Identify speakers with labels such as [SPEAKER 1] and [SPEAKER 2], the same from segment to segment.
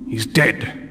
[SPEAKER 1] He's dead.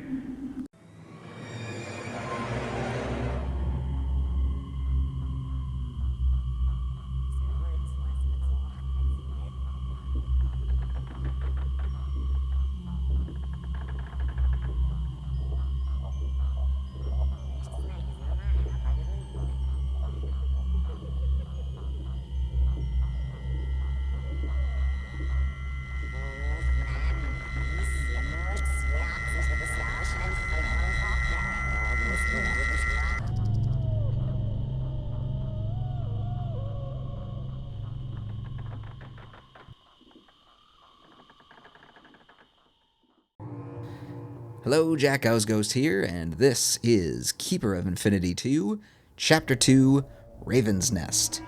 [SPEAKER 2] Hello, Jack Ghost here, and this is Keeper of Infinity 2, Chapter 2, Raven's Nest.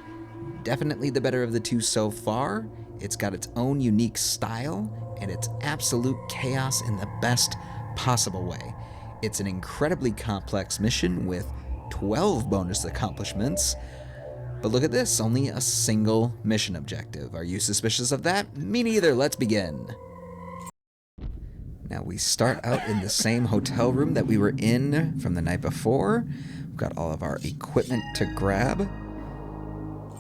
[SPEAKER 2] Definitely the better of the two so far. It's got its own unique style, and it's absolute chaos in the best possible way. It's an incredibly complex mission with 12 bonus accomplishments. But look at this, only a single mission objective. Are you suspicious of that? Me neither, let's begin. Now we start out in the same hotel room that we were in from the night before. We've got all of our equipment to grab,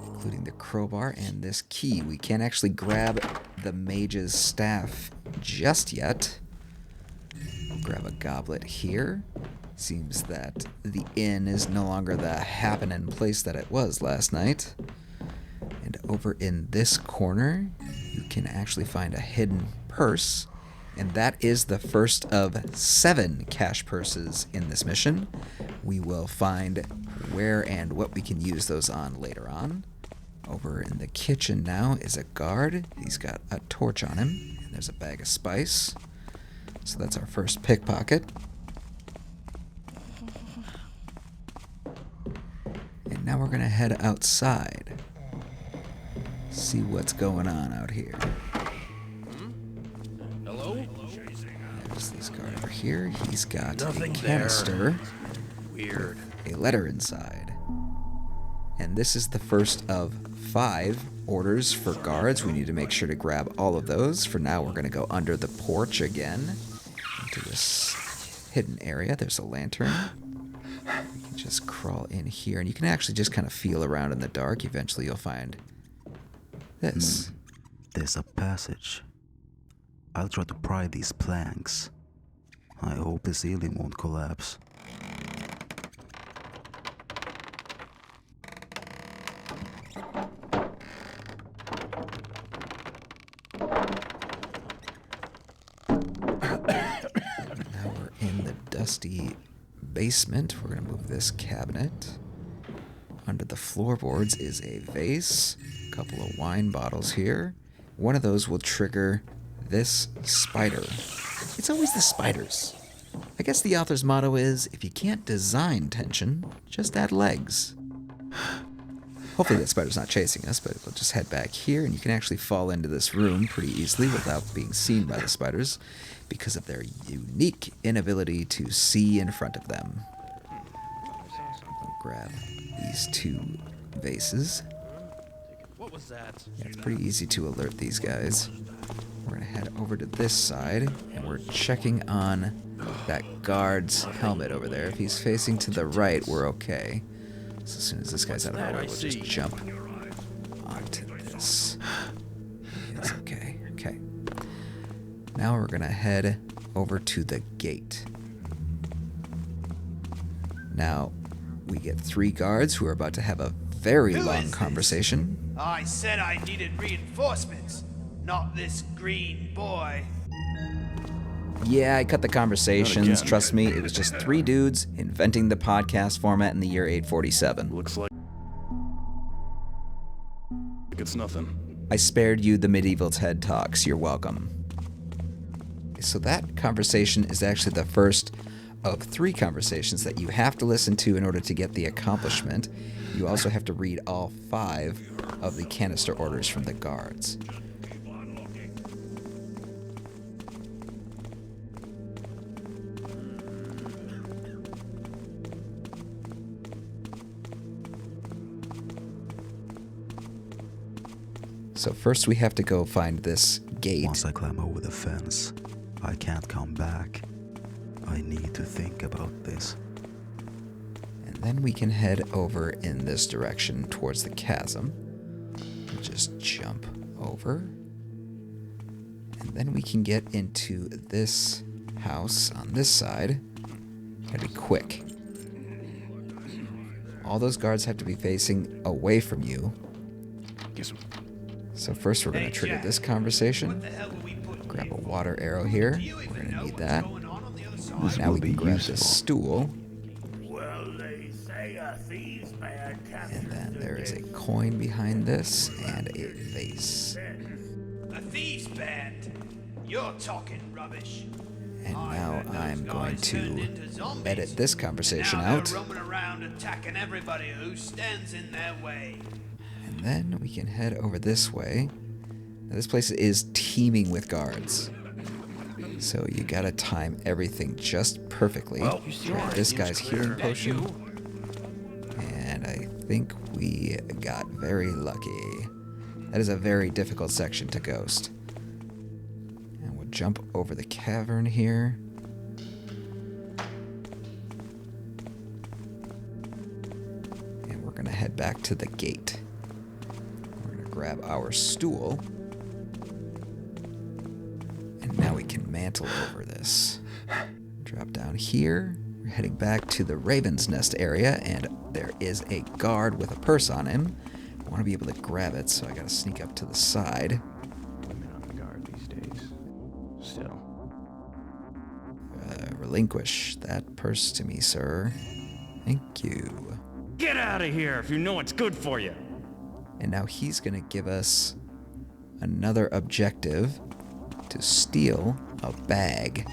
[SPEAKER 2] including the crowbar and this key. We can't actually grab the mage's staff just yet. We'll grab a goblet here. Seems that the inn is no longer the happening place that it was last night. And over in this corner, you can actually find a hidden purse. And that is the first of 7 cash purses in this mission. We will find where and what we can use those on later on. Over in the kitchen now is a guard. He's got a torch on him, and there's a bag of spice. So that's our first pickpocket. And now we're gonna head outside. See what's going on out here. There's this guard over here. He's got a canister. Weird. A letter inside. And this is the first of 5 orders for guards. We need to make sure to grab all of those. For now, we're going to go under the porch again into this hidden area. There's a lantern. You can just crawl in here, and you can actually just kind of feel around in the dark. Eventually, you'll find this.
[SPEAKER 3] There's a passage. I'll try to pry these planks. I hope the ceiling won't collapse.
[SPEAKER 2] Now we're in the dusty basement. We're going to move this cabinet. Under the floorboards is a vase, a couple of wine bottles here. One of those will trigger this spider. It's always the spiders. I guess the author's motto is, if you can't design tension, just add legs. Hopefully that spider's not chasing us, but we'll just head back here, and you can actually fall into this room pretty easily without being seen by the spiders because of their unique inability to see in front of them. I'll grab these 2 vases.
[SPEAKER 4] What was that?
[SPEAKER 2] Yeah, it's pretty easy to alert these guys. We're going to head over to this side, and we're checking on that guard's helmet over there. If he's facing to the right, we're okay. So as soon as this guy's out of our way, we'll just jump onto this. It's okay. Okay. Now we're going to head over to the gate. Now, we get 3 guards who are about to have a very long conversation.
[SPEAKER 5] I said I needed reinforcements, not this green boy.
[SPEAKER 2] Yeah, I cut the conversations. Trust me, it was just 3 dudes inventing the podcast format in the year 847.
[SPEAKER 1] Looks like it's nothing.
[SPEAKER 2] I spared you the medieval TED Talks. You're welcome. So that conversation is actually the first of 3 conversations that you have to listen to in order to get the accomplishment. You also have to read all 5 of the canister orders from the guards. So first we have to go find this gate.
[SPEAKER 3] Once I climb over the fence, I can't come back. I need to think about this.
[SPEAKER 2] And then we can head over in this direction towards the chasm. We'll just jump over. And then we can get into this house on this side. Gotta be quick. All those guards have to be facing away from you.
[SPEAKER 1] Get some.
[SPEAKER 2] So first we're going to trigger this conversation. Grab a water arrow here. We're going to need that.
[SPEAKER 3] This
[SPEAKER 2] Now
[SPEAKER 3] will
[SPEAKER 2] we can
[SPEAKER 3] be
[SPEAKER 2] grab
[SPEAKER 3] useful.
[SPEAKER 2] this stool.
[SPEAKER 5] Well, they say a thief's man
[SPEAKER 2] And then there is a coin behind this and a vase.
[SPEAKER 5] A thief's band? You're talking rubbish.
[SPEAKER 2] And now I'm going
[SPEAKER 5] Guys turned
[SPEAKER 2] to
[SPEAKER 5] into zombies.
[SPEAKER 2] edit this conversation
[SPEAKER 5] Now
[SPEAKER 2] out.
[SPEAKER 5] they're roaming around attacking everybody who stands in their way.
[SPEAKER 2] And then we can head over this way. Now this place is teeming with guards. So you gotta time everything just perfectly. Grab this guy's healing potion. And I think we got very lucky. That is a very difficult section to ghost. And we'll jump over the cavern here. And we're gonna head back to the gate. We're gonna grab our stool. And now we can mantle over this. Drop down here. We're heading back to the Raven's Nest area, and there is a guard with a purse on him. I want to be able to grab it, so I gotta sneak up to the side.
[SPEAKER 1] Women on the guard these days. Still.
[SPEAKER 2] Relinquish that purse to me, sir. Thank you.
[SPEAKER 6] Get out of here if you know what's good for you.
[SPEAKER 2] And now he's gonna give us another objective to steal a bag.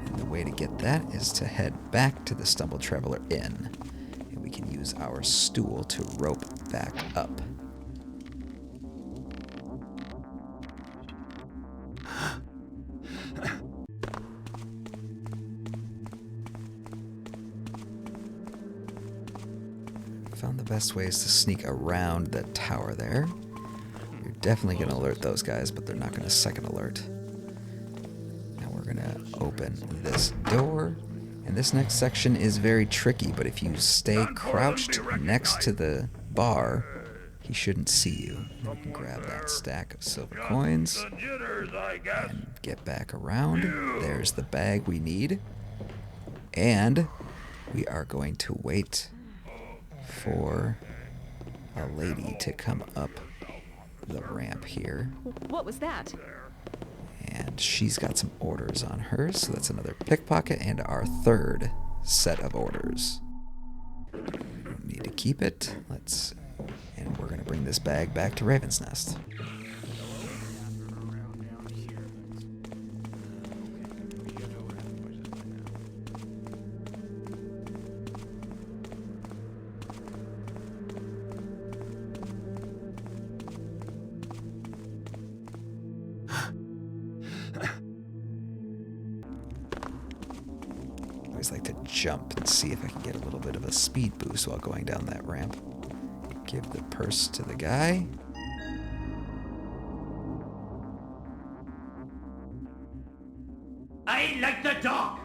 [SPEAKER 2] And the way to get that is to head back to the Stumble Traveler Inn. And we can use our stool to rope back up. Found the best ways to sneak around the tower there. You're definitely going to alert those guys, but they're not going to second alert. Now we're going to open this door. And this next section is very tricky, but if you stay crouched next to the bar, he shouldn't see you. You can grab that stack of silver coins and get back around. There's the bag we need. And we are going to wait for a lady to come up the ramp here.
[SPEAKER 7] What was that?
[SPEAKER 2] And she's got some orders on her, so that's another pickpocket and our third set of orders. We don't need to keep it. And we're gonna bring this bag back to Raven's Nest. I always like to jump and see if I can get a little bit of a speed boost while going down that ramp. Give the purse to the guy.
[SPEAKER 5] I ain't like the dog.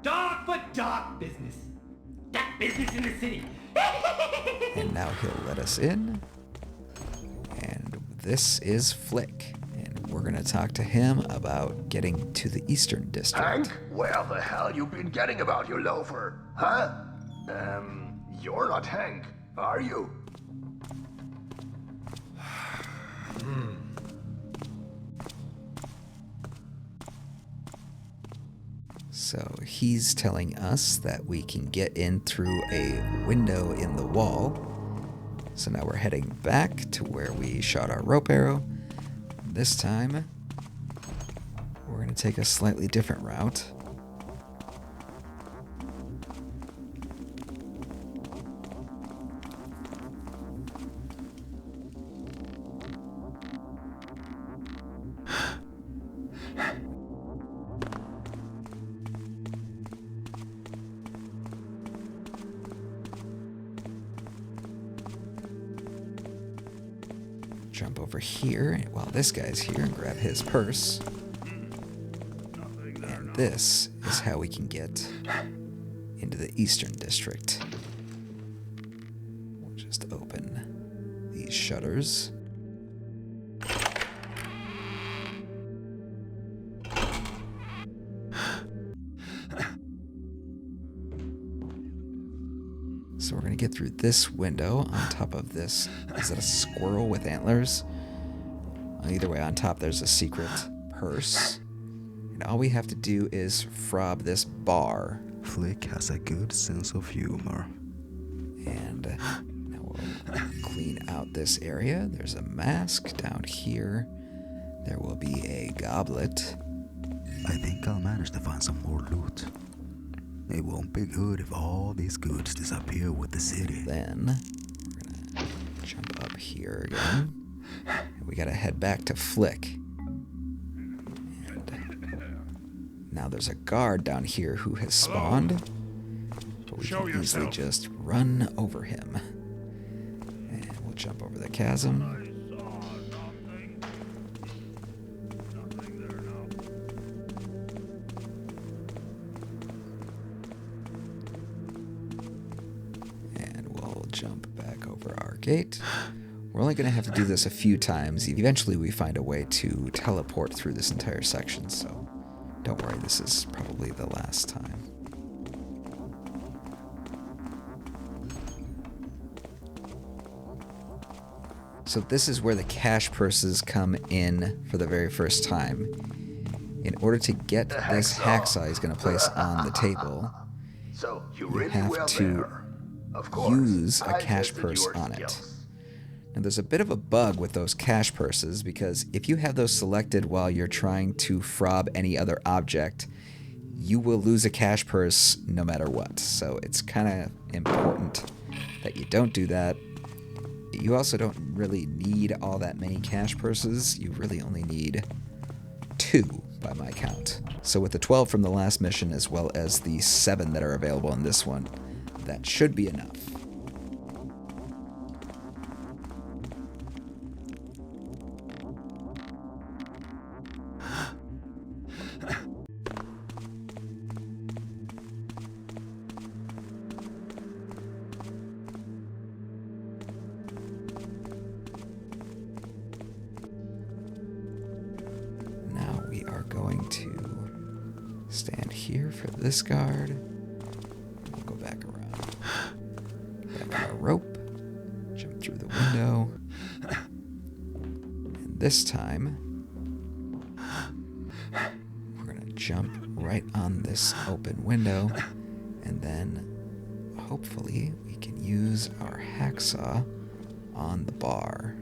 [SPEAKER 5] Dog for dog business. That business in the city.
[SPEAKER 2] And now he'll let us in. And this is Flik. And we're gonna talk to him about getting to the Eastern District.
[SPEAKER 8] Hank? Where the hell you been getting about, you loafer? Huh? You're not Hank, are you?
[SPEAKER 2] So he's telling us that we can get in through a window in the wall. So now we're heading back to where we shot our rope arrow. This time, we're going to take a slightly different route. Jump over here while this guy's here and grab his purse. And this is how we can get into the Eastern District. We'll just open these shutters. So we're going to get through this window on top of this. Is that a squirrel with antlers? Either way, on top there's a secret purse. And all we have to do is fob this bar.
[SPEAKER 3] Flik has a good sense of humor.
[SPEAKER 2] And now we'll clean out this area. There's a mask down here. There will be a goblet.
[SPEAKER 3] I think I'll manage to find some more loot. It won't be good if all these goods disappear with the city.
[SPEAKER 2] Then we're gonna jump up here again. And we gotta head back to Flik. And now there's a guard down here who has spawned. But we can easily just run over him. And we'll jump over the chasm. Jump back over our gate. We're only going to have to do this a few times. Eventually we find a way to teleport through this entire section, so don't worry, this is probably the last time. So this is where the cash purses come in for the very first time. In order to get this hacksaw he's going to place on the table,
[SPEAKER 8] So you
[SPEAKER 2] you
[SPEAKER 8] really
[SPEAKER 2] have
[SPEAKER 8] will
[SPEAKER 2] to
[SPEAKER 8] there. Of course,
[SPEAKER 2] use a
[SPEAKER 8] I
[SPEAKER 2] cash
[SPEAKER 8] tested
[SPEAKER 2] purse
[SPEAKER 8] your
[SPEAKER 2] on it.
[SPEAKER 8] skills.
[SPEAKER 2] Now there's a bit of a bug with those cash purses because if you have those selected while you're trying to fob any other object, you will lose a cash purse no matter what. So it's kind of important that you don't do that. You also don't really need all that many cash purses. You really only need 2 by my count. So with the 12 from the last mission as well as the 7 that are available in this one, that should be enough. Now we are going to stand here for this guard. We'll go back around. Back on our rope. Jump through the window. And this time, we're going to jump right on this open window. And then, hopefully, we can use our hacksaw on the bar.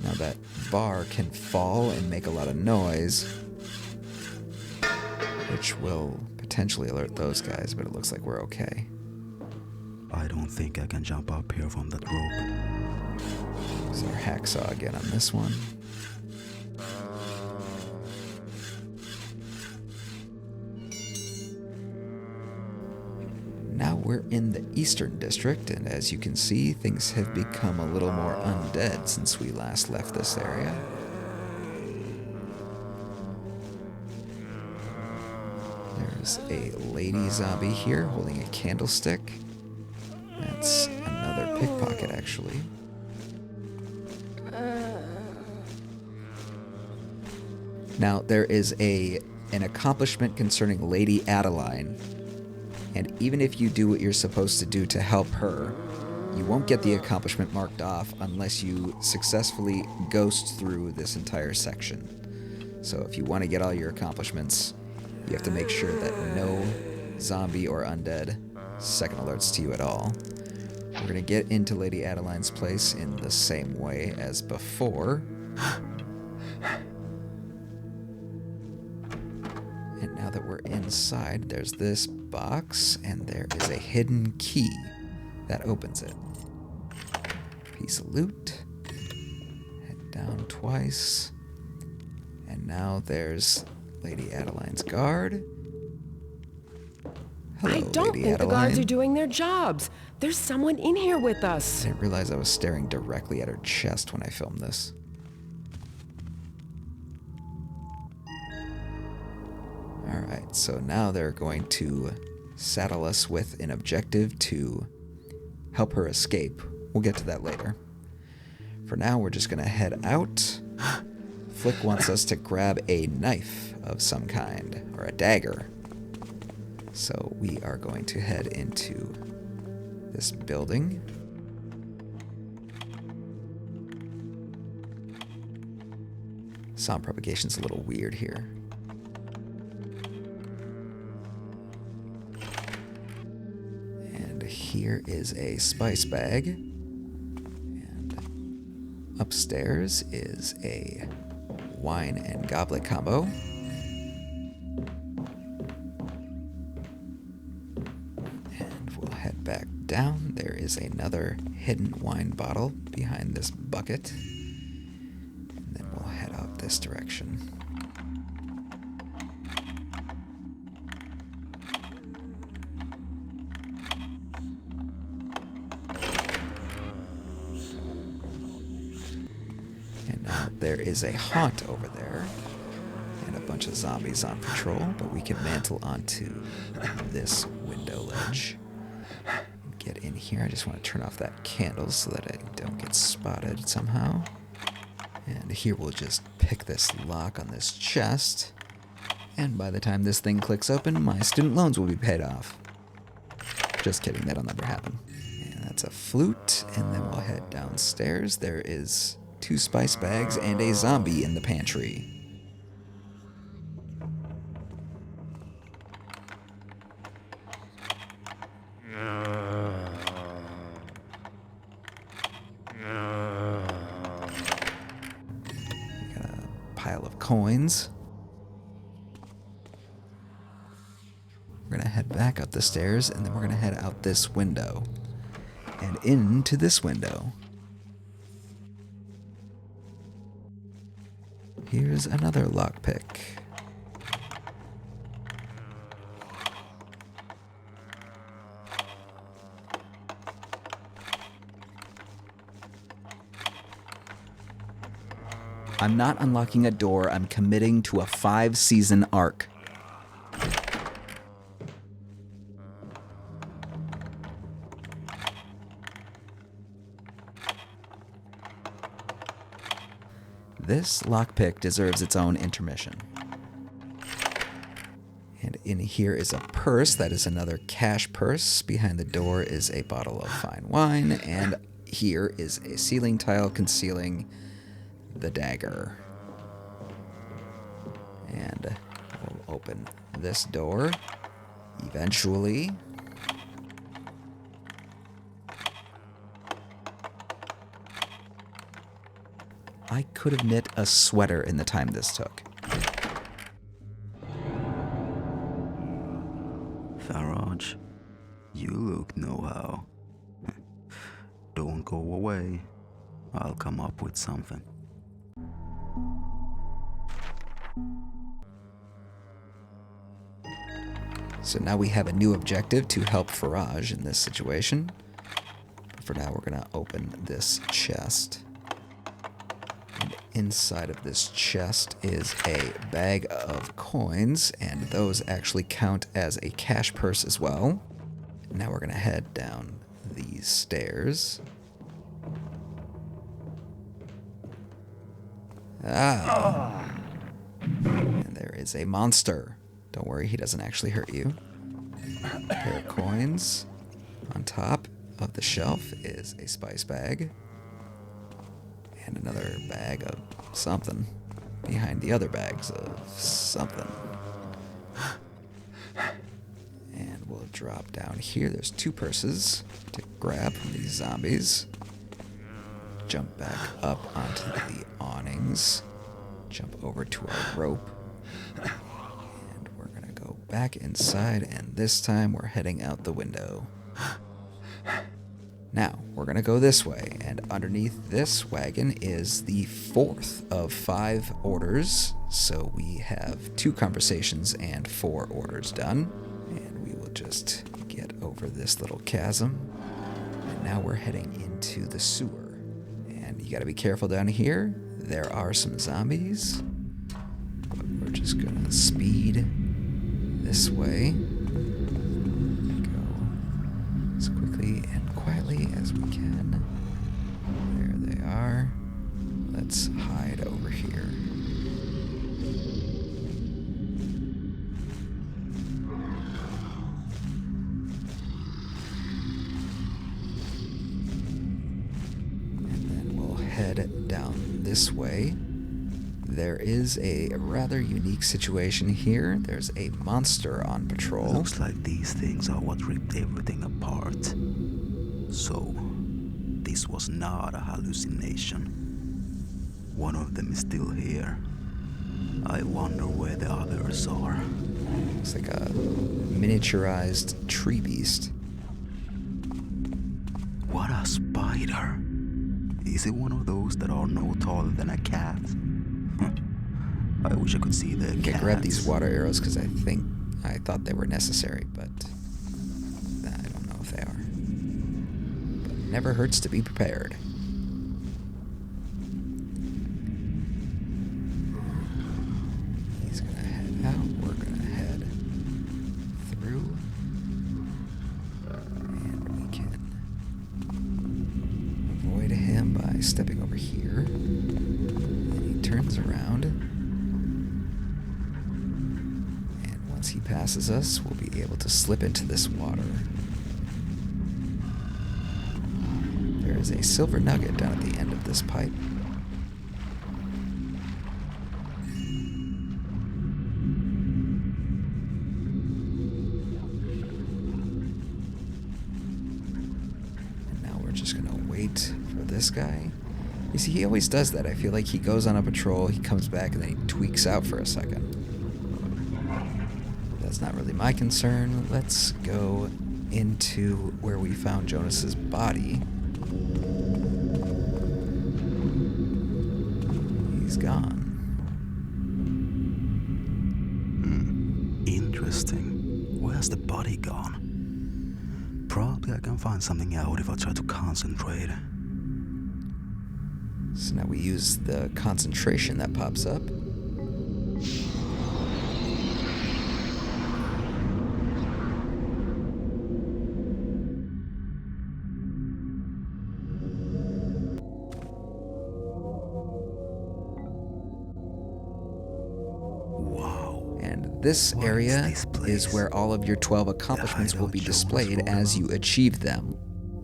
[SPEAKER 2] Now that bar can fall and make a lot of noise, which will potentially alert those guys, but it looks like we're okay.
[SPEAKER 3] I don't think I can jump up here from that rope.
[SPEAKER 2] Use our hacksaw again on this one. Now we're in the Eastern District, and as you can see, things have become a little more undead since we last left this area. There's a lady zombie here holding a candlestick. That's another pickpocket, actually. Now, there is an accomplishment concerning Lady Adeline. And even if you do what you're supposed to do to help her, you won't get the accomplishment marked off unless you successfully ghost through this entire section. So if you want to get all your accomplishments, you have to make sure that no zombie or undead second alerts to you at all. We're going to get into Lady Adeline's place in the same way as before. And now that we're inside, there's this box, and there is a hidden key that opens it. Piece of loot. Head down twice. And now there's Lady Adeline's guard. Hello,
[SPEAKER 7] I don't
[SPEAKER 2] Lady
[SPEAKER 7] think the guards
[SPEAKER 2] Adeline.
[SPEAKER 7] are doing their jobs. There's someone in here with us.
[SPEAKER 2] I didn't realize I was staring directly at her chest when I filmed this. Alright, so now they're going to saddle us with an objective to help her escape. We'll get to that later. For now, we're just going to head out. Flik wants us to grab a knife of some kind, or a dagger. So we are going to head into this building. Sound propagation's a little weird here. And here is a spice bag. And upstairs is a wine and goblet combo. And we'll head back down. There is another hidden wine bottle behind this bucket. And then we'll head out this direction. And now there is a haunt over there. And a bunch of zombies on patrol, but we can mantle onto this window ledge. Get in here. I just want to turn off that candle so that I don't get spotted somehow. And here we'll just pick this lock on this chest. And by the time this thing clicks open, my student loans will be paid off. Just kidding, that'll never happen. And that's a flute, and then we'll head downstairs. There is 2 spice bags and a zombie in the pantry. Pile of coins. We're gonna head back up the stairs, and then we're gonna head out this window and into this window. Here's another lockpick. I'm not unlocking a door, I'm committing to a 5-season arc. This lockpick deserves its own intermission. And in here is a purse, that is another cash purse. Behind the door is a bottle of fine wine, and here is a ceiling tile concealing the dagger. And we'll open this door eventually. I could have knit a sweater in the time this took.
[SPEAKER 3] Errands, you look know-how. Don't go away. I'll come up with something.
[SPEAKER 2] So now we have a new objective to help Faraj in this situation. But for now, we're going to open this chest. And inside of this chest is a bag of coins, and those actually count as a cash purse as well. Now we're going to head down these stairs. And there is a monster. Don't worry, he doesn't actually hurt you. A pair of coins. On top of the shelf is a spice bag. And another bag of something. Behind the other bags of something. And we'll drop down here. There's 2 purses to grab from these zombies. Jump back up onto the awnings. Jump over to our rope. Back inside, and this time we're heading out the window. Now, we're gonna go this way, and underneath this wagon is the 4th of 5 orders. So we have 2 conversations and 4 orders done. And we will just get over this little chasm. And now we're heading into the sewer. And you gotta be careful down here. There are some zombies. But we're just gonna speed this way. Go as quickly and quietly as we can. There they are. Let's hide over here. And then we'll head down this way. There is a rather unique situation here. There's a monster on patrol.
[SPEAKER 3] Looks like these things are what ripped everything apart. So, this was not a hallucination. One of them is still here. I wonder where the others are.
[SPEAKER 2] Looks like a miniaturized tree beast.
[SPEAKER 3] What a spider! Is it one of those that are no taller than a cat? I wish I could see the
[SPEAKER 2] Okay,
[SPEAKER 3] cats.
[SPEAKER 2] grab these water arrows because I thought they were necessary, but I don't know if they are. But it never hurts to be prepared. He's gonna head out. We're gonna head through, and we can avoid him by stepping over here. Then he turns around. Once he passes us, we'll be able to slip into this water. There is a silver nugget down at the end of this pipe. And now we're just gonna wait for this guy. You see, he always does that. I feel like he goes on a patrol, he comes back, and then he tweaks out for a second. That's not really my concern. Let's go into where we found Jonas's body. He's gone.
[SPEAKER 3] Interesting. Where's the body gone? Probably I can find something out if I try to concentrate.
[SPEAKER 2] So now we use the concentration that pops up. This area is where all of your 12 accomplishments will be displayed as you achieve them.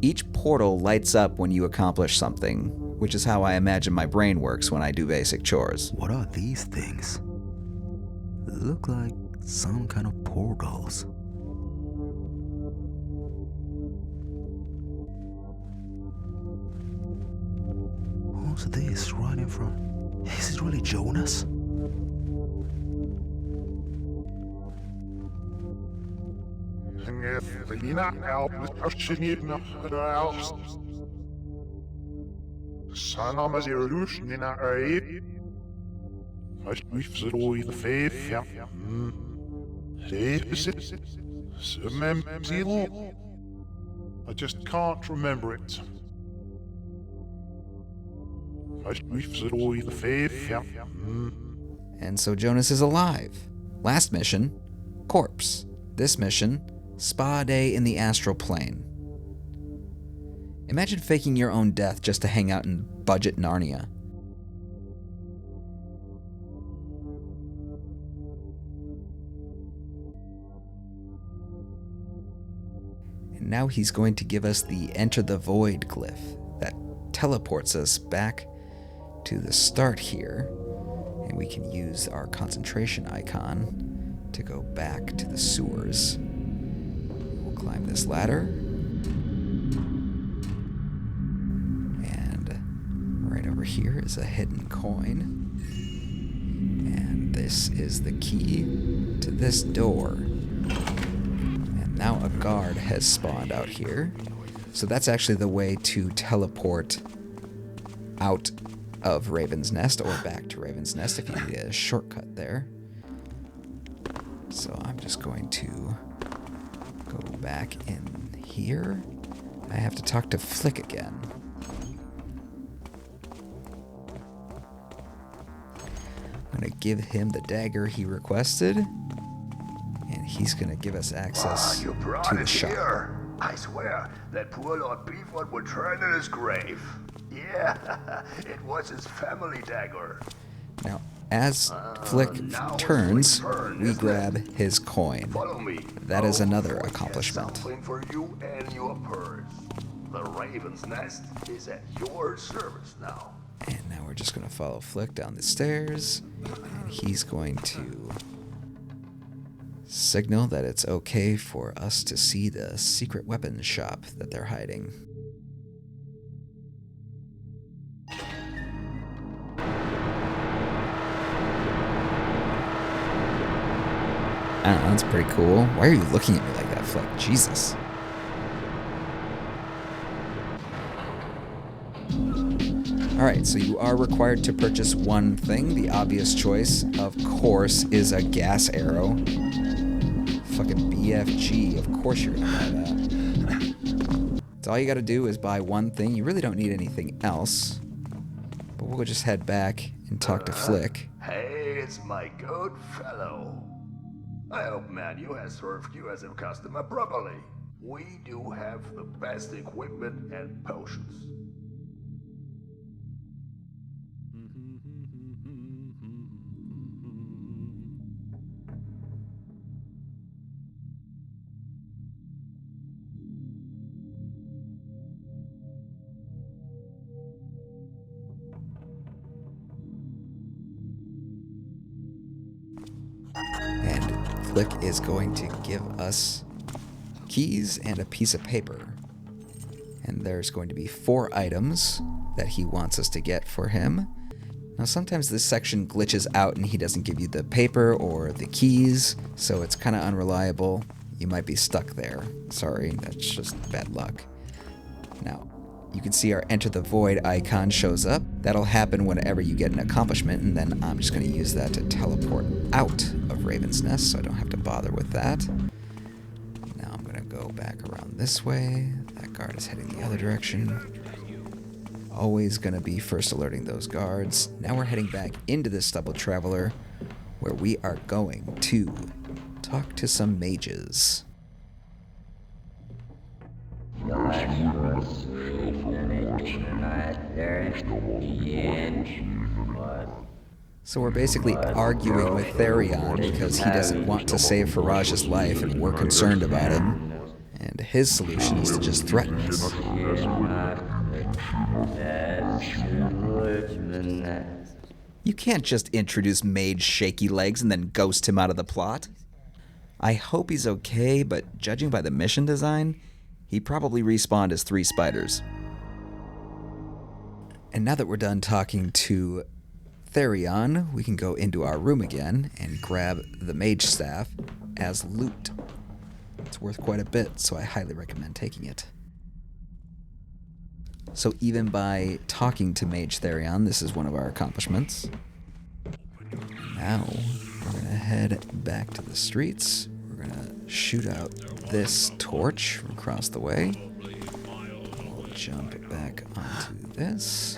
[SPEAKER 2] Each portal lights up when you accomplish something, which is how I imagine my brain works when I do basic chores.
[SPEAKER 3] What are these things? Look like some kind of portals. Who's this right in front? Is it really Jonas?
[SPEAKER 9] I just can't remember it.
[SPEAKER 2] And so Jonas is alive. Last mission, corpse. This mission, spa day in the astral plane. Imagine faking your own death just to hang out in budget Narnia. And now he's going to give us the Enter the Void glyph that teleports us back to the start here. And we can use our concentration icon to go back to the sewers. We'll climb this ladder. And right over here is a hidden coin. And this is the key to this door. And now a guard has spawned out here. So that's actually the way to teleport out of Raven's Nest or back to Raven's Nest if you need a shortcut there. So I'm just going to go back in here. I have to talk to Flik again. I'm going to give him the dagger he requested. And And he's gonna give us access
[SPEAKER 8] You brought
[SPEAKER 2] to the
[SPEAKER 8] it
[SPEAKER 2] shop.
[SPEAKER 8] here. I swear, that poor Lord Beefwood would turn in his grave. Yeah, it was his family dagger.
[SPEAKER 2] Now, as Flik
[SPEAKER 8] now it's
[SPEAKER 2] turns,
[SPEAKER 8] Flik's turn,
[SPEAKER 2] we
[SPEAKER 8] isn't
[SPEAKER 2] grab
[SPEAKER 8] it?
[SPEAKER 2] his coin.
[SPEAKER 8] Follow me.
[SPEAKER 2] That is another
[SPEAKER 8] Flik has
[SPEAKER 2] accomplishment.
[SPEAKER 8] Something for you and your purse. The Raven's Nest is at your service now.
[SPEAKER 2] And now we're just going to follow Flik down the stairs. And he's going to signal that it's okay for us to see the secret weapons shop that they're hiding. I don't know, that's pretty cool. Why are you looking at me like that, Flik? Jesus. Alright, so you are required to purchase one thing. The obvious choice, of course, is a gas arrow. Fucking BFG, of course you're gonna buy that. So all you gotta do is buy one thing. You really don't need anything else. But we'll just head back and talk to Flik.
[SPEAKER 8] Hey, it's my good fellow. I hope Manu has served you as a customer properly. We do have the best equipment and potions.
[SPEAKER 2] And Flik is going to give us keys and a piece of paper. And there's going to be 4 items that he wants us to get for him. Now sometimes this section glitches out and he doesn't give you the paper or the keys, so it's kind of unreliable. You might be stuck there. Sorry, that's just bad luck. Now, you can see our Enter the Void icon shows up. That'll happen whenever you get an accomplishment, and then I'm just going to use that to teleport out of Raven's Nest, so I don't have to bother with that. Now I'm going to go back around this way. That guard is heading the other direction. Always going to be first alerting those guards. Now we're heading back into this Stubble Traveler, where we are going to talk to some mages. So we're basically arguing with Therion because he doesn't want to save Faraj's life and we're concerned about him. And his solution is to just threaten us. You can't just introduce Mage Shaky Legs and then ghost him out of the plot. I hope he's okay, but judging by the mission design, he probably respawned as 3 spiders. And now that we're done talking to Therion, we can go into our room again and grab the mage staff as loot. It's worth quite a bit, so I highly recommend taking it. So even by talking to Mage Therion, this is one of our accomplishments. Now, we're going to head back to the streets. We're going to shoot out this torch from across the way. We'll jump back onto this.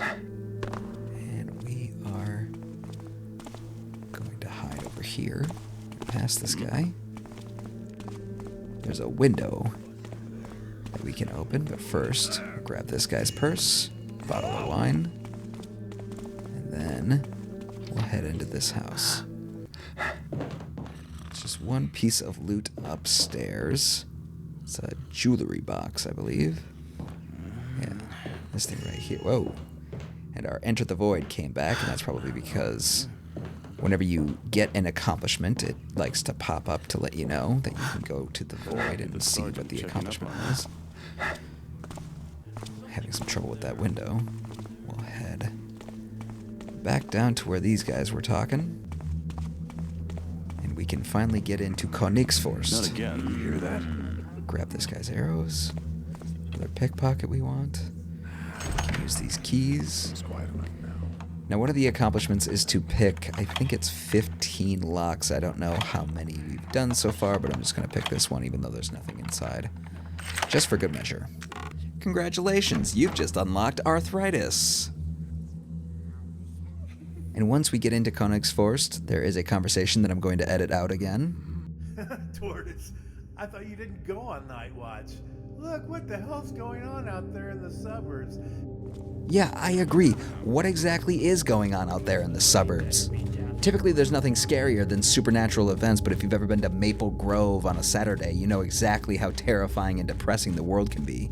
[SPEAKER 2] And we are going to hide over here. Get past this guy. There's a window that we can open, but first, grab this guy's purse, bottle of wine, and then we'll head into this house. It's just one piece of loot upstairs. It's a jewelry box, I believe. Yeah, this thing right here. Whoa. And our Enter the Void came back, and that's probably because whenever you get an accomplishment, it likes to pop up to let you know that you can go to the Void and see what the accomplishment is. Having some trouble with that window. We'll head back down to where these guys were talking. And we can finally get into Konigsforst.
[SPEAKER 1] Not again, you hear that?
[SPEAKER 2] Grab this guy's arrows. Another pickpocket we want. We can use these keys.
[SPEAKER 1] It's quiet enough now.
[SPEAKER 2] Now, one of the accomplishments is to pick, I think it's 15 locks. I don't know how many we've done so far, but I'm just going to pick this one, even though there's nothing inside. Just for good measure. Congratulations, you've just unlocked arthritis. And once we get into Konigsforst, there is a conversation that I'm going to edit out again.
[SPEAKER 10] Tortoise, I thought you didn't go on night watch. Look, what the hell's going on out there in the suburbs?
[SPEAKER 2] Yeah, I agree. What exactly is going on out there in the suburbs? Typically, there's nothing scarier than supernatural events, but if you've ever been to Maple Grove on a Saturday, you know exactly how terrifying and depressing the world can be.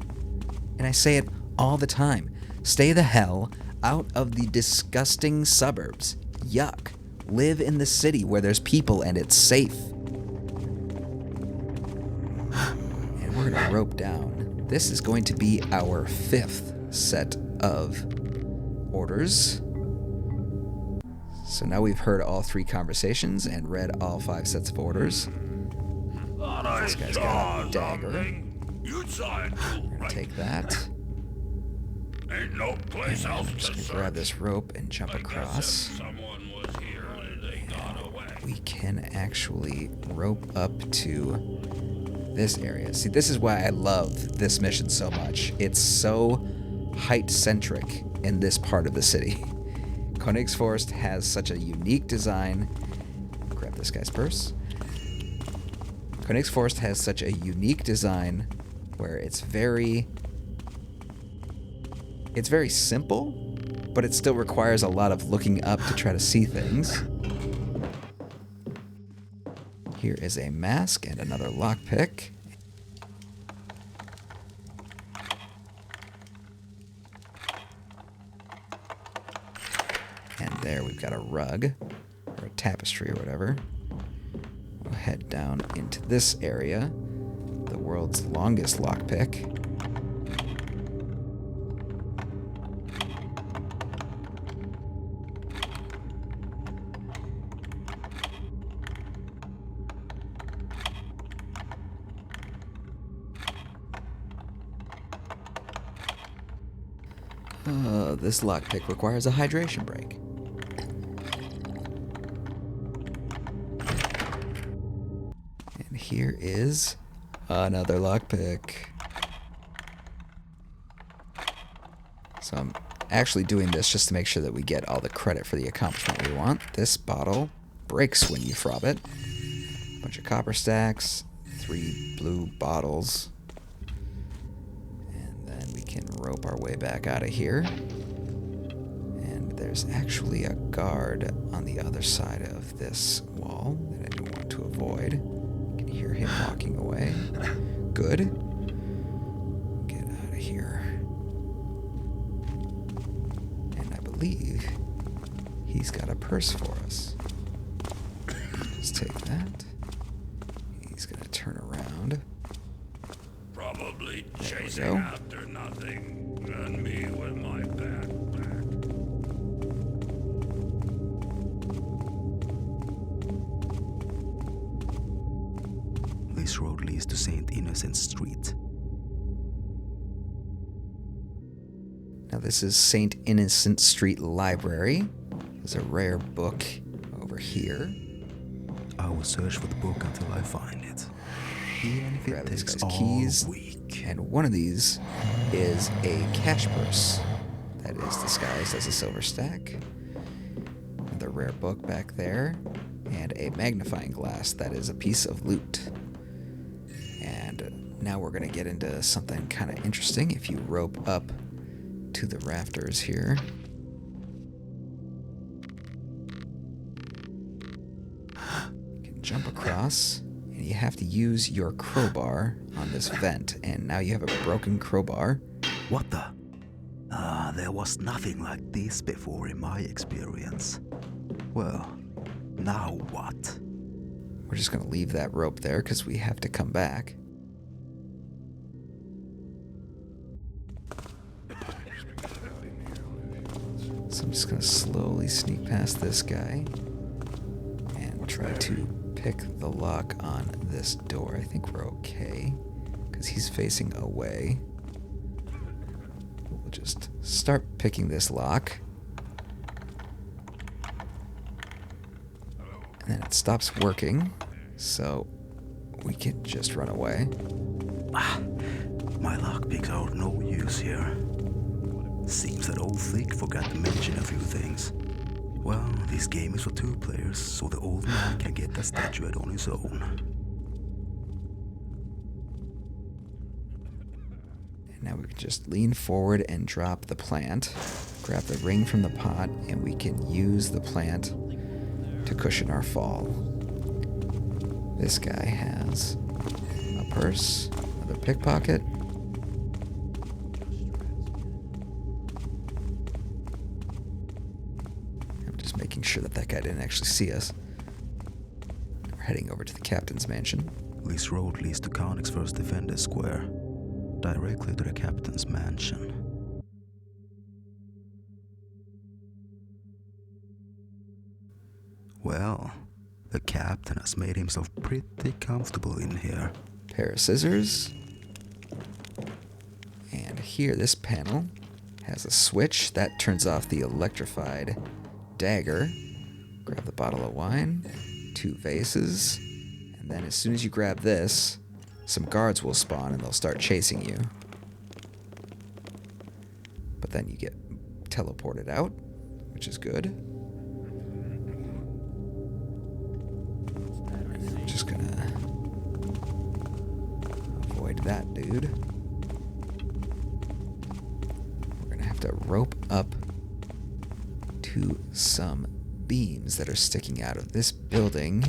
[SPEAKER 2] And I say it all the time. Stay the hell out of the disgusting suburbs. Yuck. Live in the city where there's people and it's safe. And we're gonna rope down. This is going to be our 5th set of orders. So now we've heard all 3 conversations and read all 5 sets of orders. This guy's got a dagger. We're gonna take that.
[SPEAKER 8] Ain't no place
[SPEAKER 2] And I'm just gonna grab this rope and jump across.
[SPEAKER 8] Someone was here and they got away.
[SPEAKER 2] We can actually rope up to this area. See, this is why I love this mission so much. It's so height-centric in this part of the city. Konigsforst has such a unique design. Grab this guy's purse. Konigsforst has such a unique design where it's very simple, but it still requires a lot of looking up to try to see things. Here is a mask and another lockpick. And there we've got a rug, or a tapestry or whatever. We'll head down into this area, the world's longest lockpick. This lockpick requires a hydration break. And here is another lockpick. So I'm actually doing this just to make sure that we get all the credit for the accomplishment we want. This bottle breaks when you throb it. Bunch of copper stacks, 3 blue bottles. And then we can rope our way back out of here. There's actually a guard on the other side of this wall that I do want to avoid. You can hear him walking away. Good. Get out of here. And I believe he's got a purse for us. Let's take that. He's gonna turn around.
[SPEAKER 8] Probably
[SPEAKER 2] There we
[SPEAKER 8] chasing
[SPEAKER 2] go.
[SPEAKER 8] after nothing, and me with my backpack.
[SPEAKER 3] This road leads to St. Innocent Street.
[SPEAKER 2] Now this is St. Innocent Street Library. There's a rare book over here.
[SPEAKER 3] I will search for the book until I find it. Even if
[SPEAKER 2] Grab
[SPEAKER 3] it
[SPEAKER 2] this
[SPEAKER 3] takes
[SPEAKER 2] guy's
[SPEAKER 3] all
[SPEAKER 2] keys.
[SPEAKER 3] week.
[SPEAKER 2] And one of these is a cash purse that is disguised as a silver stack. Another rare book back there. And a magnifying glass that is a piece of loot. And now we're going to get into something kind of interesting. If you rope up to the rafters here. You can jump across. And you have to use your crowbar on this vent. And now you have a broken crowbar.
[SPEAKER 3] What the? There was nothing like this before in my experience. Well, now what?
[SPEAKER 2] We're just going to leave that rope there because we have to come back. So I'm just going to slowly sneak past this guy and try to pick the lock on this door. I think we're okay because he's facing away. We'll just start picking this lock. And then it stops working, so we can just run away.
[SPEAKER 3] My lockpicks are of no use here. Seems that old Flik forgot to mention a few things. Well, this game is for 2 players, so the old man can get that statuette on his own.
[SPEAKER 2] Now we can just lean forward and drop the plant, grab the ring from the pot, and we can use the plant to cushion our fall. This guy has a purse, another pickpocket. I'm just making sure that guy didn't actually see us. We're heading over to the captain's mansion.
[SPEAKER 3] This road leads to Konigsforst Defender Square, directly to the captain's mansion. Well, the captain has made himself pretty comfortable in here.
[SPEAKER 2] Pair of scissors. And here, this panel has a switch that turns off the electrified dagger. Grab the bottle of wine, 2 vases, and then as soon as you grab this, some guards will spawn and they'll start chasing you. But then you get teleported out, which is good. I'm just gonna avoid that dude. We're gonna have to rope up to some beams that are sticking out of this building.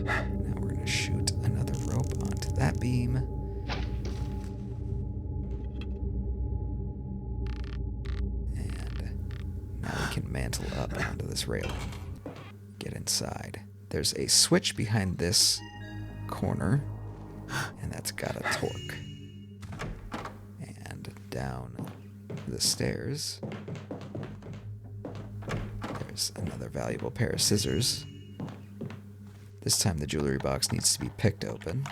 [SPEAKER 2] Now we're gonna shoot another rope onto that beam. And now we can mantle up onto this railing. Get inside. There's a switch behind this corner, and that's got a torque. And down the stairs, there's another valuable pair of scissors. This time the jewelry box needs to be picked open.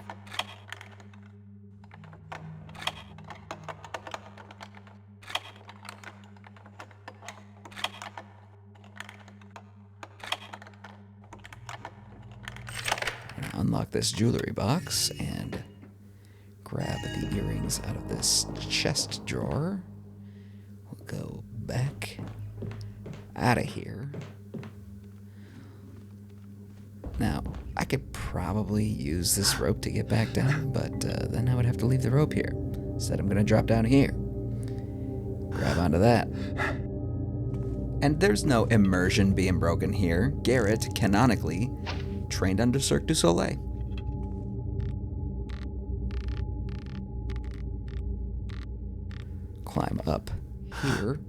[SPEAKER 2] I'm gonna unlock this jewelry box and grab the earrings out of this chest drawer. We'll go back out of here. Now, I could probably use this rope to get back down, but then I would have to leave the rope here. Instead, I'm going to drop down here. Grab onto that. And there's no immersion being broken here. Garrett, canonically, trained under Cirque du Soleil. Climb up here.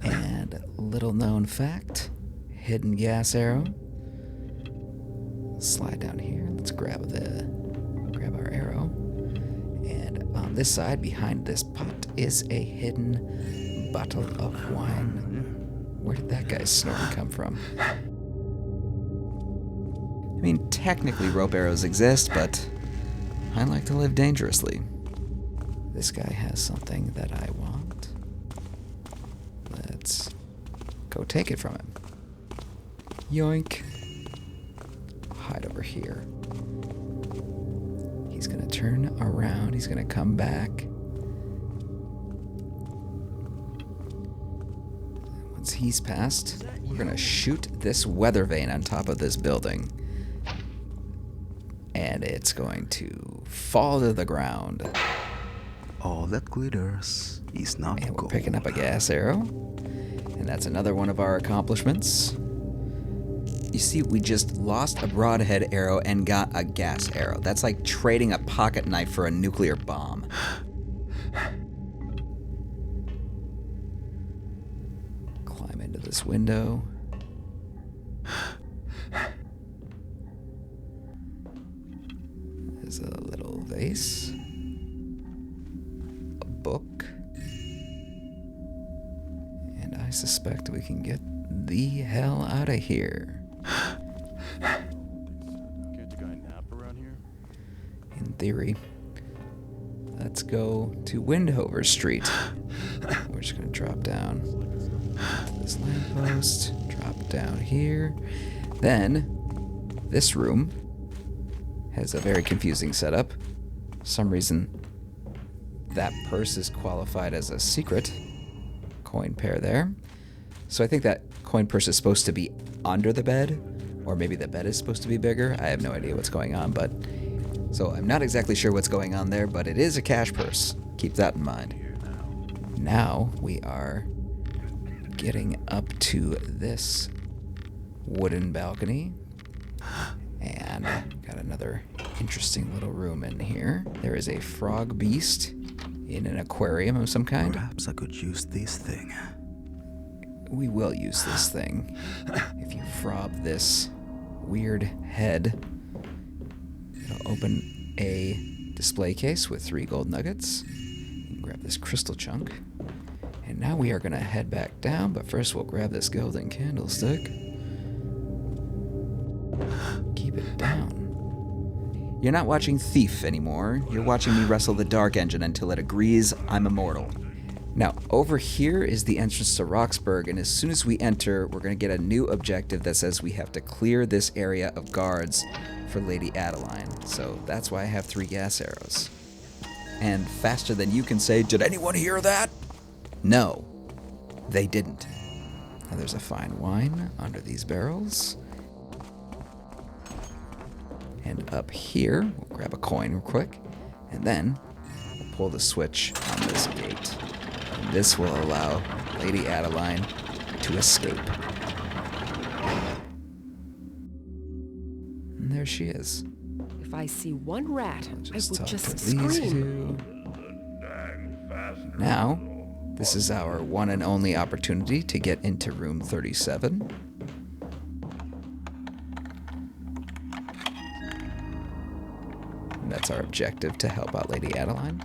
[SPEAKER 2] And little known fact, hidden gas arrow. Slide down here. Let's grab our arrow. And on this side, behind this pot, is a hidden bottle of wine. Where did that guy's snoring come from? I mean, technically rope arrows exist, but I like to live dangerously. This guy has something that I want. Let's go take it from him. Yoink. Hide over here. He's gonna turn around. He's gonna come back. Once he's passed, we're gonna shoot this weather vane on top of this building. And it's going to fall to the ground.
[SPEAKER 3] All that glitters is not
[SPEAKER 2] And we're
[SPEAKER 3] gold.
[SPEAKER 2] picking up a gas arrow. And that's another one of our accomplishments. You see, we just lost a broadhead arrow and got a gas arrow. That's like trading a pocket knife for a nuclear bomb. Climb into this window. There's a little vase. A book. And I suspect we can get the hell out of here.
[SPEAKER 1] Can't the guy nap around here?
[SPEAKER 2] In theory. Let's go to Windhover Street. We're just gonna drop down to this lamppost, drop down here. Then, this room has a very confusing setup. For some reason, that purse is qualified as a secret. Coin pair there. So I think that coin purse is supposed to be under the bed, Or maybe the bed is supposed to be bigger. I have no idea what's going on, but... So I'm not exactly sure what's going on there, but it is a cash purse. Keep that in mind. Now we are getting up to this wooden balcony. And got another interesting little room in here. There is a frog beast in an aquarium of some kind.
[SPEAKER 3] Perhaps I could use this thing.
[SPEAKER 2] We will use this thing. If you frob this weird head, it'll open a display case with 3 gold nuggets. You can grab this crystal chunk. And now we are going to head back down, but first we'll grab this golden candlestick. Keep it down. You're not watching Thief anymore. You're watching me wrestle the Dark Engine until it agrees I'm immortal. Now, over here is the entrance to Roxburgh, and as soon as we enter, we're going to get a new objective that says we have to clear this area of guards for Lady Adeline. So that's why I have 3 gas arrows. And faster than you can say, "Did anyone hear that?" No, they didn't. Now there's a fine wine under these barrels. And up here, we'll grab a coin real quick, and then we'll pull the switch on this gate. And this will allow Lady Adeline to escape. And there she is.
[SPEAKER 7] If I see one rat, I will
[SPEAKER 2] Talk
[SPEAKER 7] just
[SPEAKER 2] to these
[SPEAKER 7] scream.
[SPEAKER 2] 2. Now, this is our one and only opportunity to get into room 37. And that's our objective, to help out Lady Adeline.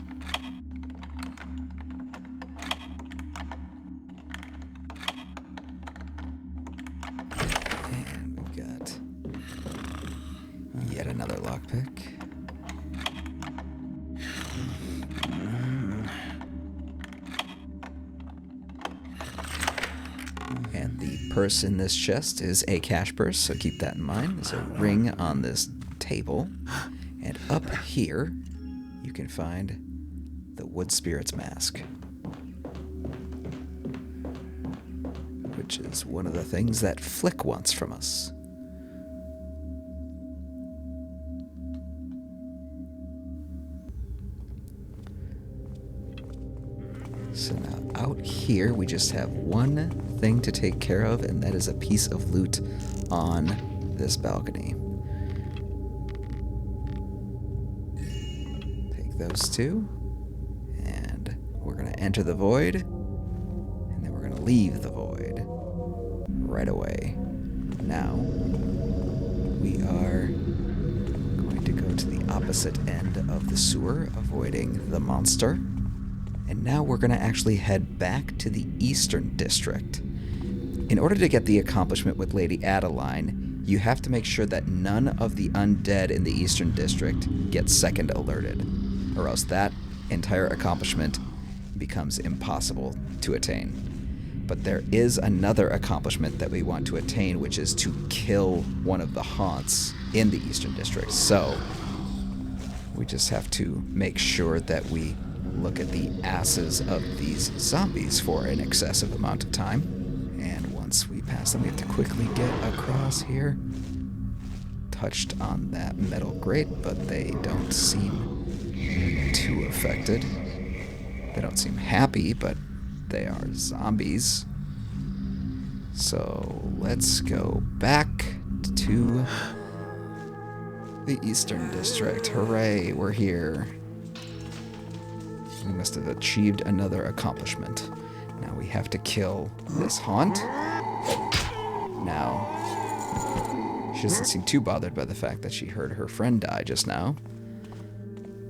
[SPEAKER 2] And we've got yet another lockpick. And the purse in this chest is a cash purse, so keep that in mind. There's a ring on this table. And up here, you can find the Wood Spirit's Mask, which is one of the things that Flik wants from us. So now out here, we just have one thing to take care of, and that is a piece of loot on this balcony. Those 2, and we're going to enter the void, and then we're going to leave the void right away. Now, we are going to go to the opposite end of the sewer, avoiding the monster. And now we're going to actually head back to the Eastern District. In order to get the accomplishment with Lady Adeline, you have to make sure that none of the undead in the Eastern District get second alerted, or else that entire accomplishment becomes impossible to attain. But there is another accomplishment that we want to attain, which is to kill one of the haunts in the Eastern District. So we just have to make sure that we look at the asses of these zombies for an excessive amount of time. And once we pass them, we have to quickly get across here. Touched on that metal grate, but they don't seem too affected. They don't seem happy, but they are zombies. So let's go back to the Eastern District. Hooray, we're here. We must have achieved another accomplishment. Now we have to kill this haunt. Now, she doesn't seem too bothered by the fact that she heard her friend die just now.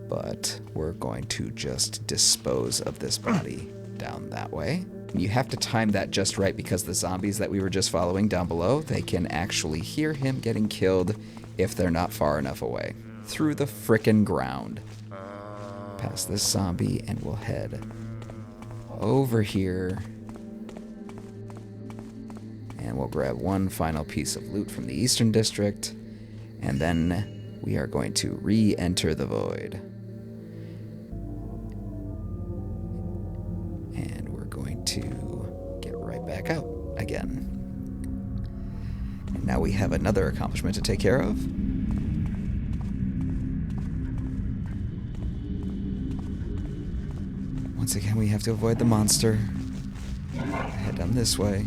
[SPEAKER 2] But we're going to just dispose of this body down that way. And you have to time that just right, because the zombies that we were just following down below, they can actually hear him getting killed if they're not far enough away. Through the frickin' ground. Past this zombie, and we'll head over here. And we'll grab one final piece of loot from the Eastern District. And then we are going to re-enter the void. To get right back out again. Now we have another accomplishment to take care of. Once again, we have to avoid the monster. Head down this way.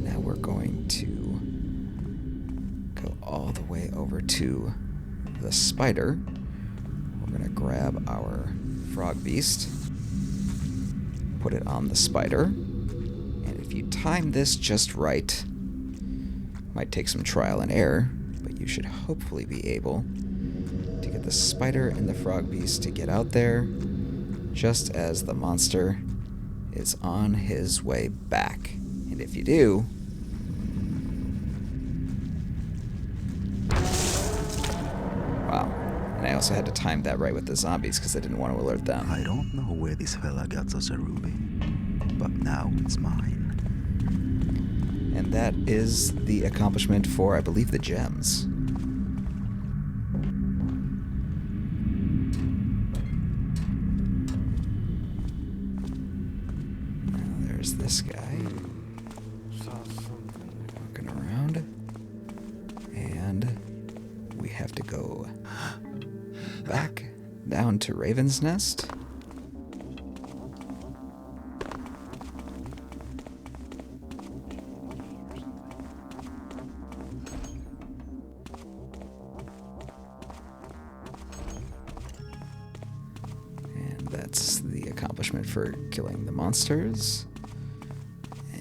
[SPEAKER 2] Now we're going to go all the way over to the spider. We're going to grab our frog beast, put it on the spider, and if you time this just right, might take some trial and error, but you should hopefully be able to get the spider and the frog beast to get out there just as the monster is on his way back. And if you do, wow. And I also had to time that right with the zombies because I didn't want to alert them.
[SPEAKER 3] I don't know where this fella got us a ruby, but now it's mine.
[SPEAKER 2] And that is the accomplishment for, I believe, the gems. Now there's this guy. Walking around. And we have to go back down to Raven's Nest. And that's the accomplishment for killing the monsters.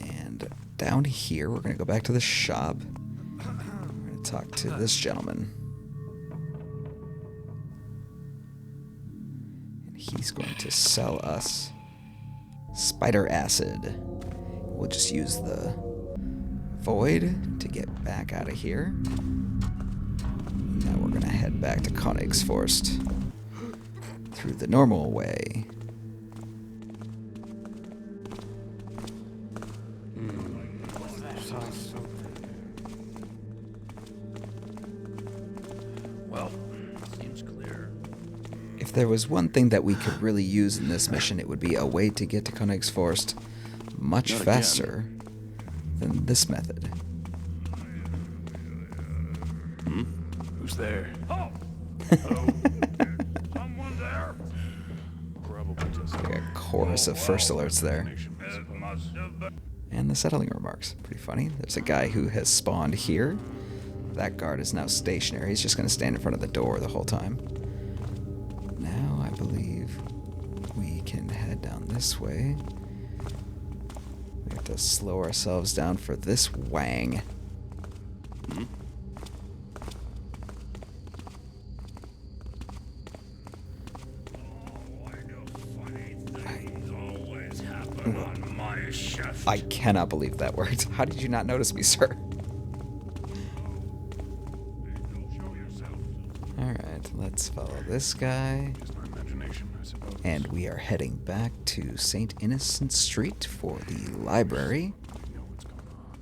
[SPEAKER 2] And down here, we're going to go back to the shop. We're going to talk to this gentleman. He's going to sell us spider acid. We'll just use the void to get back out of here. Now we're going to head back to Konigsforst through the normal way.
[SPEAKER 4] Well, seems clear.
[SPEAKER 2] If there was one thing that we could really use in this mission, it would be a way to get to Konigsforst much faster than this method.
[SPEAKER 1] Who's there?
[SPEAKER 6] Oh!
[SPEAKER 1] Hello?
[SPEAKER 6] Someone there?
[SPEAKER 1] Probably just
[SPEAKER 2] Like a chorus of first alerts there.
[SPEAKER 6] It must have been.
[SPEAKER 2] And the settling remarks. Pretty funny. There's a guy who has spawned here. That guard is now stationary. He's just going to stand in front of the door the whole time. Now I believe we can head down this way. We have to slow ourselves down for this wang.
[SPEAKER 6] On my shift.
[SPEAKER 2] I cannot believe that worked. How did you not notice me, sir? Alright, let's follow this guy.
[SPEAKER 1] just my imagination, I suppose.
[SPEAKER 2] And we are heading back to St. Innocent Street for the library.
[SPEAKER 1] I know what's going on.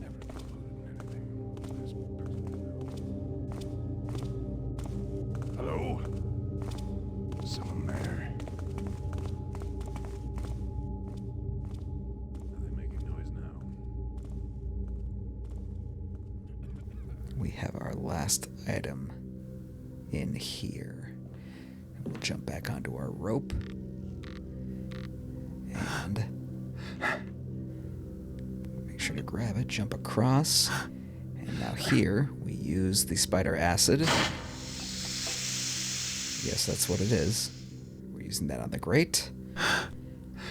[SPEAKER 1] Never included in anything. This person. Hello? Someone there? Are they making noise now?
[SPEAKER 2] We have our last item in here. We'll jump back onto our rope. And make sure to grab it, jump across. And now here, we use the spider acid. Yes, that's what it is. We're using that on the grate.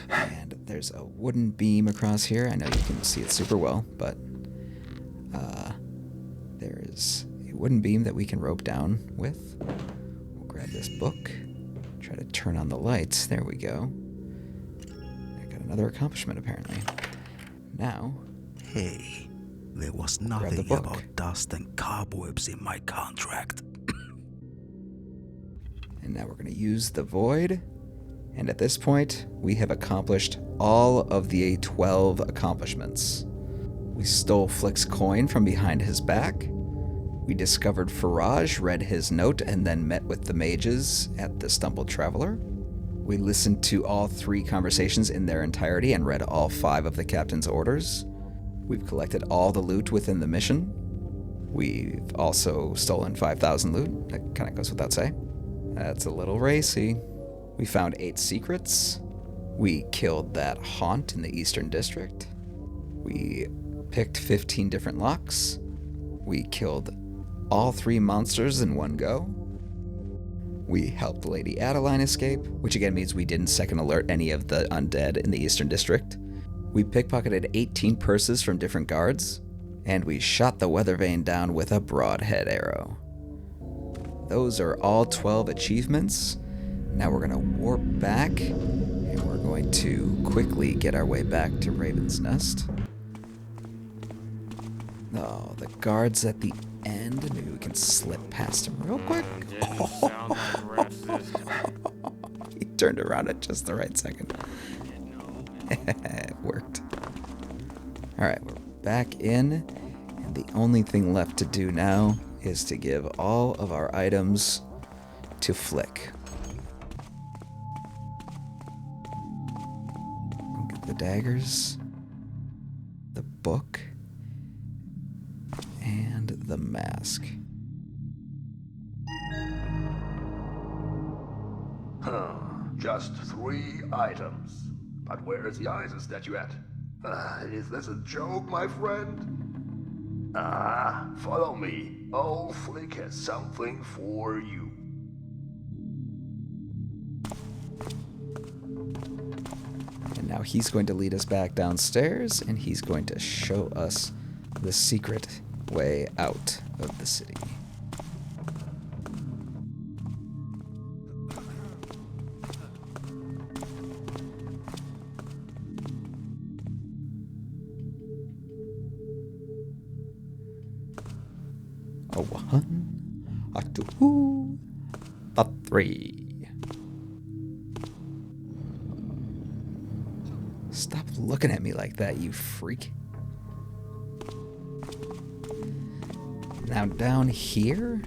[SPEAKER 2] And there's a wooden beam across here. I know you can see it super well, but there is a wooden beam that we can rope down with. We'll grab this book, try to turn on the lights. There we go. I got another accomplishment, apparently. Now,
[SPEAKER 3] Hey, there was
[SPEAKER 2] the
[SPEAKER 3] nothing
[SPEAKER 2] book.
[SPEAKER 3] about dust and cobwebs in my contract.
[SPEAKER 2] and now we're going to use the void. And at this point, we have accomplished all of the 12 accomplishments. We stole Flik's coin from behind his back. We discovered Faraj, read his note, and then met with the mages at the Stumbled Traveler. We listened to all 3 conversations in their entirety and read all 5 of the captain's orders. We've collected all the loot within the mission. We've also stolen 5,000 loot. That kind of goes without saying. That's a little racy. We found 8 secrets. We killed that haunt in the Eastern District. We picked 15 different locks. We killed all 3 monsters in one go. We helped Lady Adeline escape, which again means we didn't second alert any of the undead in the Eastern District. We pickpocketed 18 purses from different guards, and we shot the weather vane down with a broadhead arrow. Those are all 12 achievements. Now we're going to warp back, and we're going to quickly get our way back to Raven's Nest. Oh, the guards at the end. Maybe we can slip past him real quick. He turned around at just the right second. It worked. Alright, we're back in, and the only thing left to do now is to give all of our items to Flik. Get the daggers, the book, and the mask.
[SPEAKER 8] Just 3 items. But where is the Eisen Statuette? Is this a joke, my friend? Follow me. Old Flik has something for you.
[SPEAKER 2] And now he's going to lead us back downstairs, and he's going to show us the secret way out of the city. A 1, a 2, a 3. Stop looking at me like that, you freak. Now down here,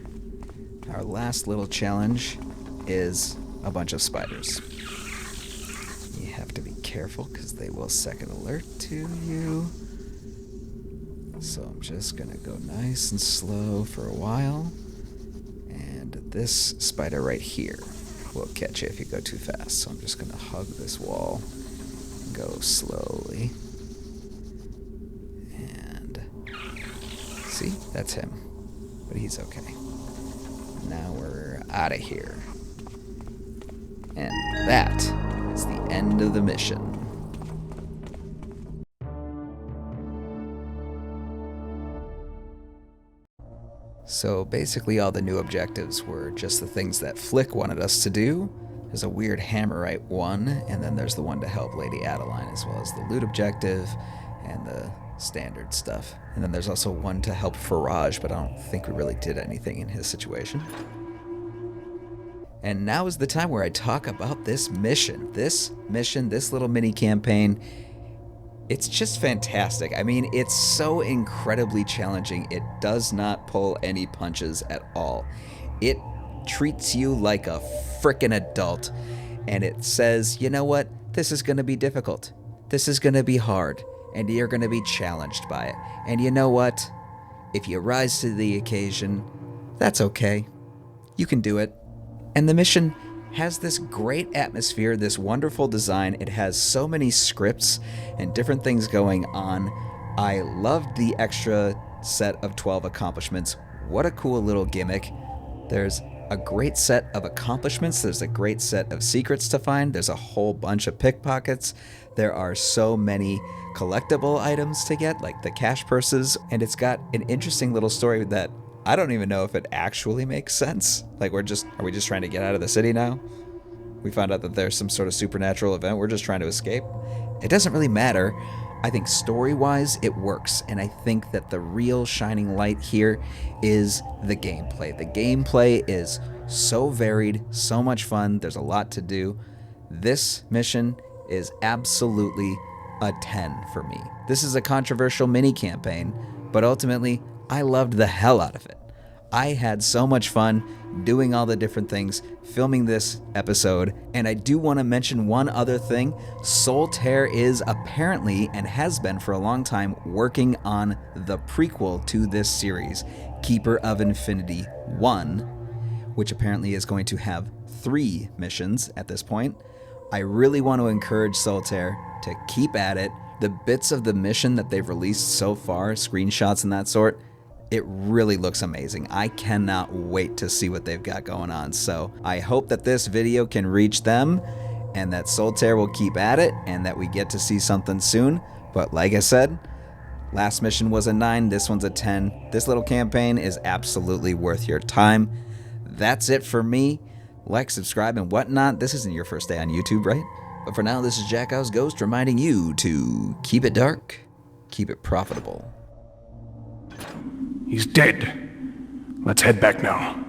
[SPEAKER 2] our last little challenge is a bunch of spiders. You have to be careful because they will second alert to you. So I'm just gonna go nice and slow for a while. And this spider right here will catch you if you go too fast. So I'm just gonna hug this wall and go slowly. And see, that's him. But he's okay. Now we're out of here. And that is the end of the mission. So basically all the new objectives were just the things that Flik wanted us to do. There's a weird Hammerite one, and then there's the one to help Lady Adeline, as well as the loot objective and the standard stuff. And then there's also one to help Faraj, but I don't think we really did anything in his situation. And now is the time where I talk about this mission. This little mini campaign, it's just fantastic. I mean, it's so incredibly challenging. It does not pull any punches at all. It treats you like a frickin' adult, and it says, you know what? This is going to be difficult. This is going to be hard, and you're going to be challenged by it. And you know what? If you rise to the occasion, that's okay. You can do it. And the mission has this great atmosphere, this wonderful design. It has so many scripts and different things going on. I loved the extra set of 12 accomplishments. What a cool little gimmick. There's a great set of accomplishments. There's a great set of secrets to find. There's a whole bunch of pickpockets. There are so many collectible items to get, like the cash purses. And it's got an interesting little story that I don't even know if it actually makes sense. Like, are we just trying to get out of the city now? We found out that there's some sort of supernatural event. We're just trying to escape. It doesn't really matter. I think story-wise, it works. And I think that the real shining light here is the gameplay. The gameplay is so varied, so much fun. There's a lot to do. This mission is absolutely a 10 for me. This is a controversial mini campaign, but ultimately, I loved the hell out of it. I had so much fun doing all the different things, filming this episode, and I do want to mention one other thing. Solitaire is apparently, and has been for a long time, working on the prequel to this series, Keeper of Infinity 1, which apparently is going to have 3 missions at this point. I really want to encourage Solitaire to keep at it. The bits of the mission that they've released so far, screenshots and that sort, it really looks amazing. I cannot wait to see what they've got going on. So I hope that this video can reach them and that Solitaire will keep at it and that we get to see something soon. But like I said, last mission was a 9, this one's a 10. This little campaign is absolutely worth your time. That's it for me. Like, subscribe, and whatnot. This isn't your first day on YouTube, right? But for now, this is Jack Owl's Ghost reminding you to keep it dark, keep it profitable.
[SPEAKER 1] He's dead. Let's head back now.